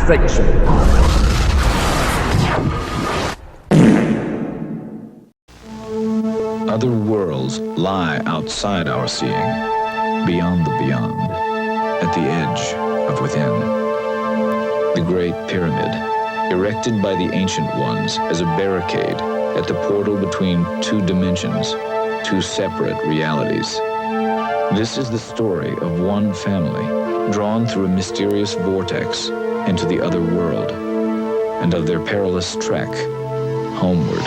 fiction. Other worlds lie outside our seeing, beyond the beyond, at the edge of within. The Great Pyramid, erected by the Ancient Ones as a barricade at the portal between two dimensions, two separate realities. This is the story of one family drawn through a mysterious vortex into the other world, and of their perilous trek homeward.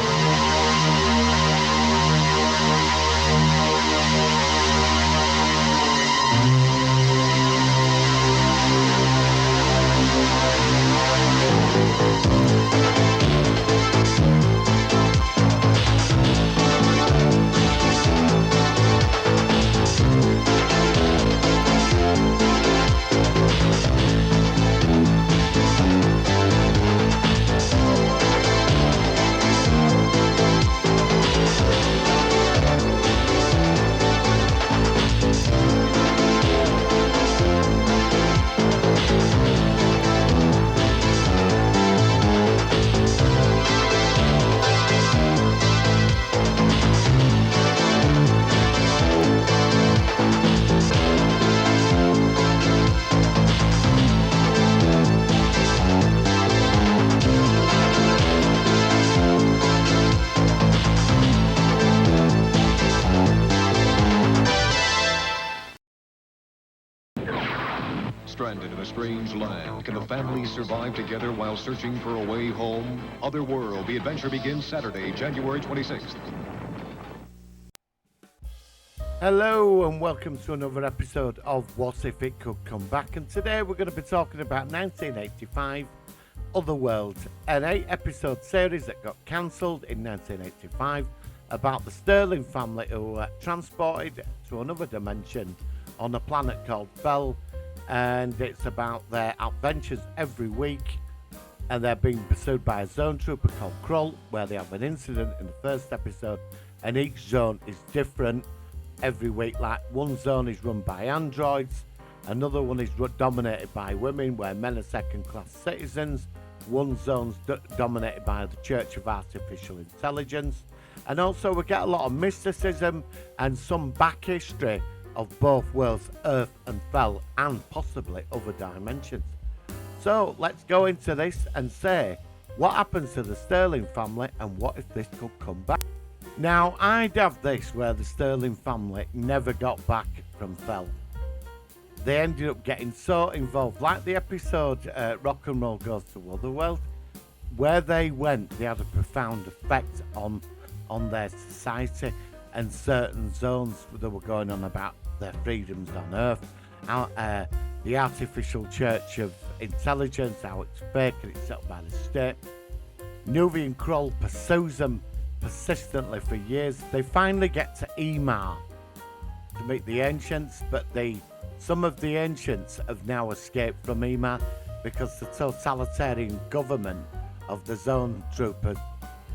Stranded in a strange land, can the families survive together while searching for a way home? Otherworld, the adventure begins Saturday, January 26th. Hello and welcome to another episode of What If It Could Come Back, and today we're going to be talking about 1985 Otherworld, an 8-episode series that got cancelled in 1985 about the Sterling family who were transported to another dimension on a planet called Thel. And it's about their adventures every week, and they're being pursued by a zone trooper called Krull, where they have an incident in the first episode, and each zone is different every week. Like, one zone is run by androids, another one is dominated by women, where men are second-class citizens, one zone's dominated by the Church of Artificial Intelligence, and also we get a lot of mysticism and some back history of both worlds, Earth and Thel, and possibly other dimensions. So let's go into this and say what happens to the Sterling family and what if this could come back. Now, I'd have this where the Sterling family never got back from Thel. They ended up getting so involved, like the episode Rock and Roll Goes to Otherworld, where they went, they had a profound effect on their society and certain zones that were going on about their freedoms on Earth, the artificial church of intelligence, how it's fake and it's set up by the state. Nuvi and Krull pursues them persistently for years. They finally get to Imar to meet the ancients, but some of the ancients have now escaped from Imar because the totalitarian government of the zone troopers,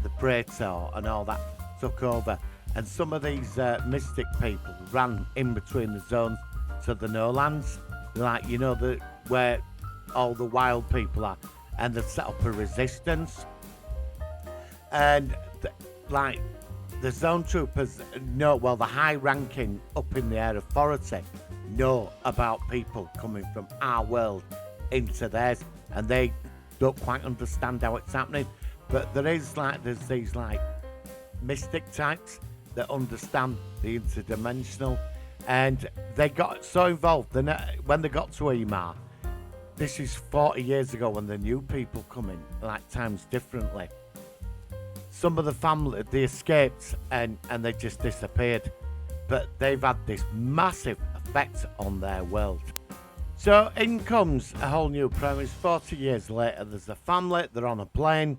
the Praetor and all that, took over. And some of these mystic people ran in between the zones to the no-lands, like, you know, where all the wild people are, and they set up a resistance. And the zone troopers know, well, the high-ranking up in the air authority know about people coming from our world into theirs, and they don't quite understand how it's happening. But there's these mystic types that understand the interdimensional, and they got so involved when they got to Imar. This is 40 years ago when the new people come in, like, times differently. Some of the family, they escaped and they just disappeared, but they've had this massive effect on their world. So in comes a whole new premise. 40 years later, there's a family, they're on a plane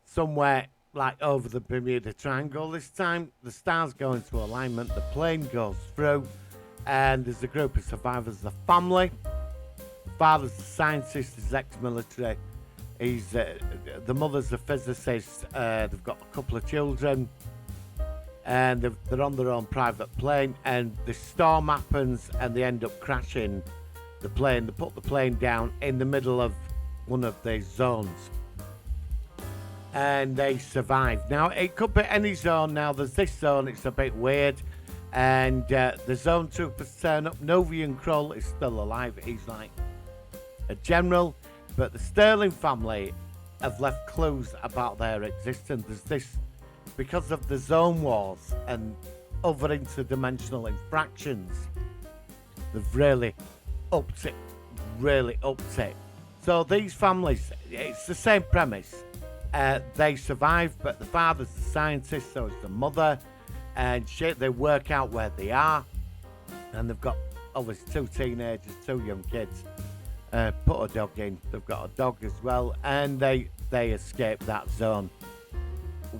somewhere like over the Bermuda Triangle. This time the stars go into alignment, the plane goes through, and there's a group of survivors. The family, the father's a scientist, he's ex-military, the mother's a physicist, they've got a couple of children, and they're on their own private plane, and the storm happens and they end up crashing the plane. They put the plane down in the middle of one of these zones, and they survived. Now, it could be any zone. Now, there's this zone, it's a bit weird, and the zone troopers turn up. Novian Krull is still alive. He's like a general, but the Sterling family have left clues about their existence. There's this, because of the zone wars and other interdimensional infractions, they've really upped it. So these families, it's the same premise. They survive, but the father's a scientist, so is the mother, and they work out where they are, and they've got obviously 2 teenagers, 2 young kids. Put a dog in. They've got a dog as well, and they escape that zone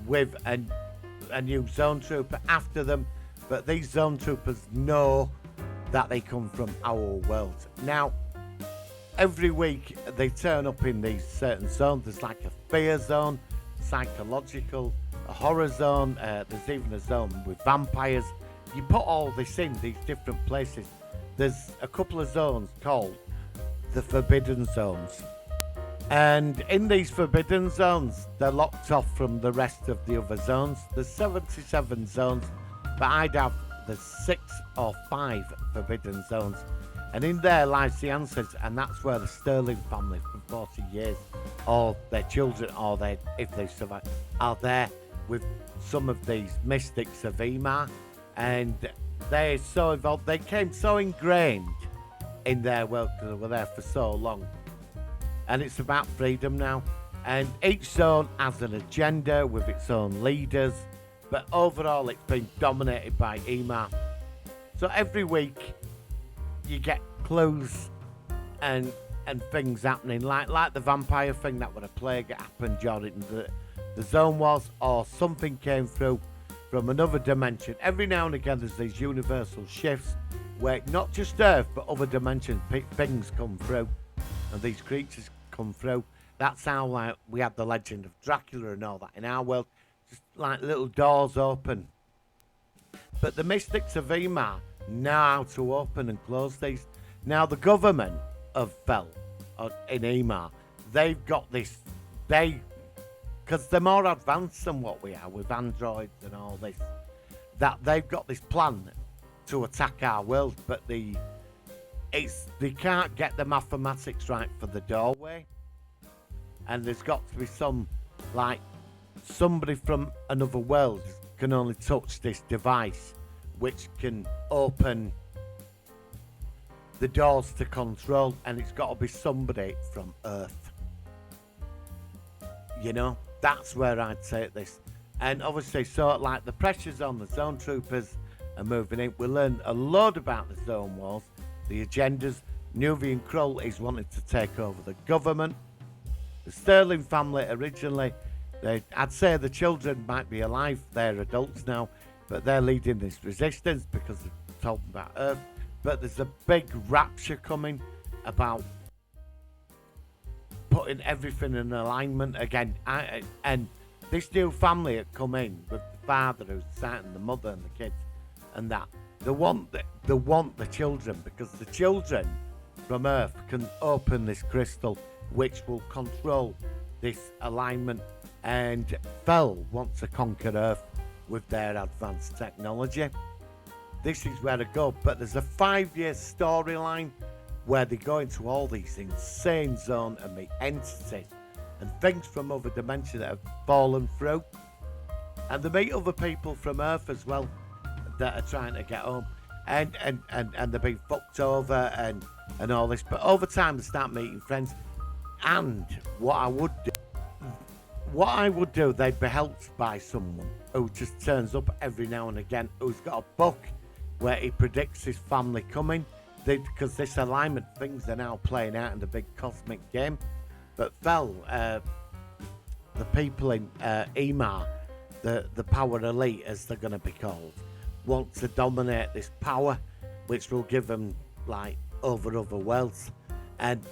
with a new zone trooper after them. But these zone troopers know that they come from our world. Now, every week they turn up in these certain zones. There's like a fear zone, psychological, a horror zone. There's even a zone with vampires. You put all this in these different places. There's a couple of zones called the Forbidden Zones. And in these Forbidden Zones, they're locked off from the rest of the other zones. There's 77 zones, but I'd have the 6 or 5 Forbidden Zones. And in there lies the answers, and that's where the Sterling family for 40 years, or their children, or if they survive, are there with some of these mystics of Imar. And they're so involved, they came so ingrained in their world because they were there for so long. And it's about freedom now. And each zone has an agenda with its own leaders, but overall it's been dominated by Imar. So every week you get clues and things happening, like the vampire thing, that was a plague that happened during the zone wars, or something came through from another dimension. Every now and again there's these universal shifts where not just Earth but other dimensions, things come through, and these creatures come through. That's how, like, we had the legend of Dracula and all that in our world, just like little doors open. But the mystics of Imar know how to open and close these. Now the government of Thel, in Imar, they've got this, because they're more advanced than what we are with androids and all this, that they've got this plan to attack our world, but they can't get the mathematics right for the doorway, and there's got to be somebody from another world can only touch this device, which can open the doors to control, and it's got to be somebody from Earth. You know, that's where I'd take this. And obviously, so like the pressures on the zone troopers are moving in. We learn a lot about the zone wars, the agendas. Novian Krull is wanting to take over the government. The Sterling family originally, I'd say the children might be alive, they're adults now, but they're leading this resistance because they're talking about Earth. But there's a big rapture coming about putting everything in alignment again. And this new family had come in with the father who's starting, the mother and the kids, and that they want the children, because the children from Earth can open this crystal which will control this alignment. And Thel wants to conquer Earth with their advanced technology. This is where they go, but there's a 5-year storyline where they go into all these insane zones and meet entities and things from other dimensions that have fallen through. And they meet other people from Earth as well that are trying to get home. And they're being fucked over and all this. But over time they start meeting friends. And what I would do, they'd be helped by someone who just turns up every now and again, who's got a book where he predicts his family coming. Because this alignment things are now playing out in the big cosmic game. But Thel, the people in Imar, the power elite as they're going to be called, want to dominate this power, which will give them over other worlds. And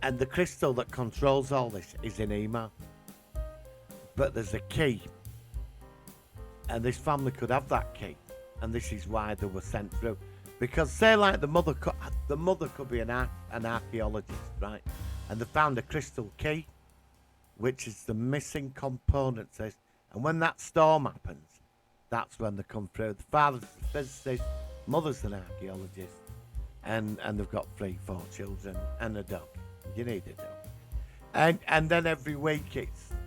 the crystal that controls all this is in Imar. But there's a key, and this family could have that key, and this is why they were sent through. Because say like the mother could be an archaeologist, right? And they found a crystal key, which is the missing component to this. And when that storm happens, that's when they come through. The father's a physicist, mother's an archaeologist, and they've got 3-4 children and a dog. You need a dog. And then every week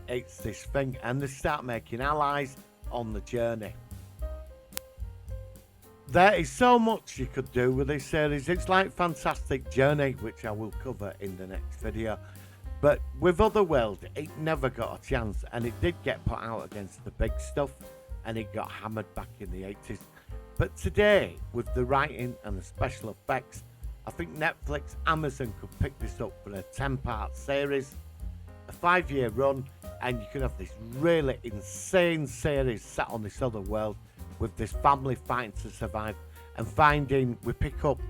it's this thing, and they start making allies on the journey. There is so much you could do with this series. It's like Fantastic Journey, which I will cover in the next video. But with Otherworld, it never got a chance, and it did get put out against the big stuff, and it got hammered back in the 80s. But today, with the writing and the special effects, I think Netflix, Amazon could pick this up for a 10-part series, a 5-year run, and you can have this really insane series set on this other world with this family fighting to survive and we pick up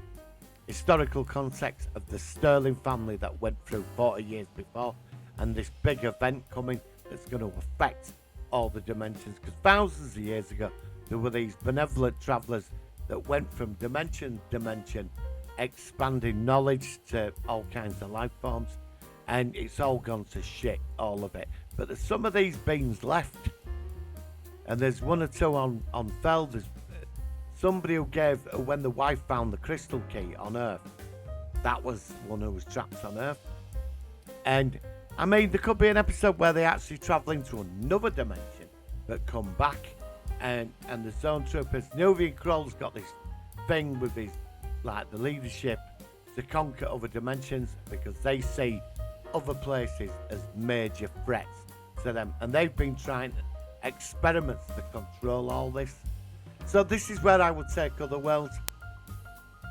historical context of the Sterling family that went through 40 years before, and this big event coming that's going to affect all the dimensions, because thousands of years ago there were these benevolent travellers that went from dimension to dimension, expanding knowledge to all kinds of life forms, and it's all gone to shit, all of it. But there's some of these beings left, and there's 1 or 2 on Thel. There's somebody who gave, when the wife found the crystal key on Earth, that was one who was trapped on Earth. And I mean, there could be an episode where they actually travel into another dimension but come back, and the zone troopers, Nubian Kroll's got this thing with his, like, the leadership to conquer other dimensions, because they see other places as major threats to them, and they've been trying experiments to control all this. So this is where I would take Otherworld.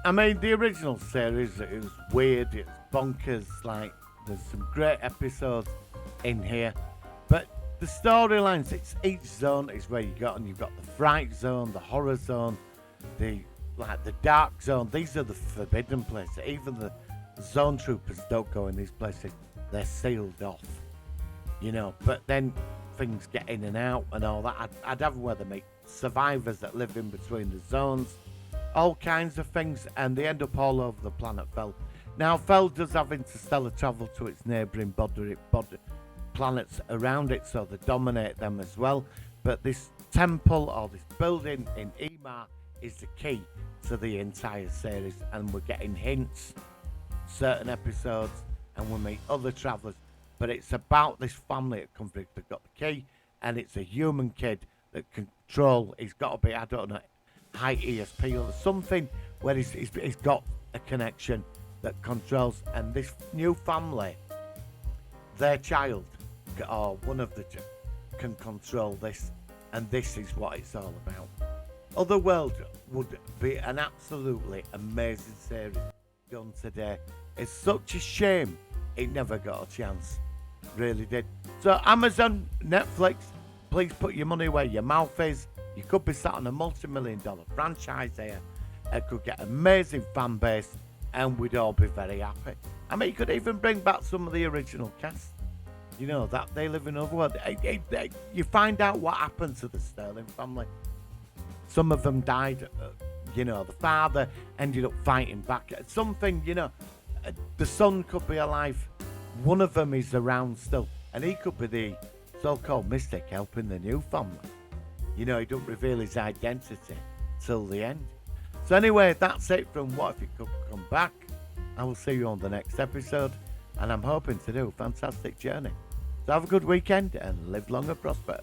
I mean, the original series, it was weird, it's bonkers, like, there's some great episodes in here, but the storylines, it's each zone is where you got, and you've got the fright zone, the horror zone, the dark zone. These are the forbidden places. Even the zone troopers don't go in these places, they're sealed off, you know. But then things get in and out and all that. I'd have where they meet survivors that live in between the zones, all kinds of things, and they end up all over the planet Thel. Now, Thel does have interstellar travel to its neighbouring planets around it, so they dominate them as well. But this temple, or this building in Imar, is the key to the entire series, and we're getting hints, certain episodes, and we meet other travellers. But it's about this family at conflict that got the key, and it's a human kid that he's got to be, I don't know, high ESP or something, where he's got a connection that controls, and this new family, their child, or one of the can control this, and this is what it's all about. Otherworld would be an absolutely amazing series done today. It's such a shame it never got a chance. Really did. So Amazon, Netflix, please put your money where your mouth is. You could be sat on a multi-million-dollar franchise here. It could get amazing fan base, and we'd all be very happy. I mean, you could even bring back some of the original cast. You know, that they live in Otherworld. You find out what happened to the Sterling family. Some of them died. You know, the father ended up fighting back. Something, you know, the son could be alive. One of them is around still, and he could be the so-called mystic helping the new family. You know, he don't reveal his identity till the end. So anyway, that's it from What If It Could Come Back. I will see you on the next episode, and I'm hoping to do a fantastic journey. So have a good weekend and live long and prosper.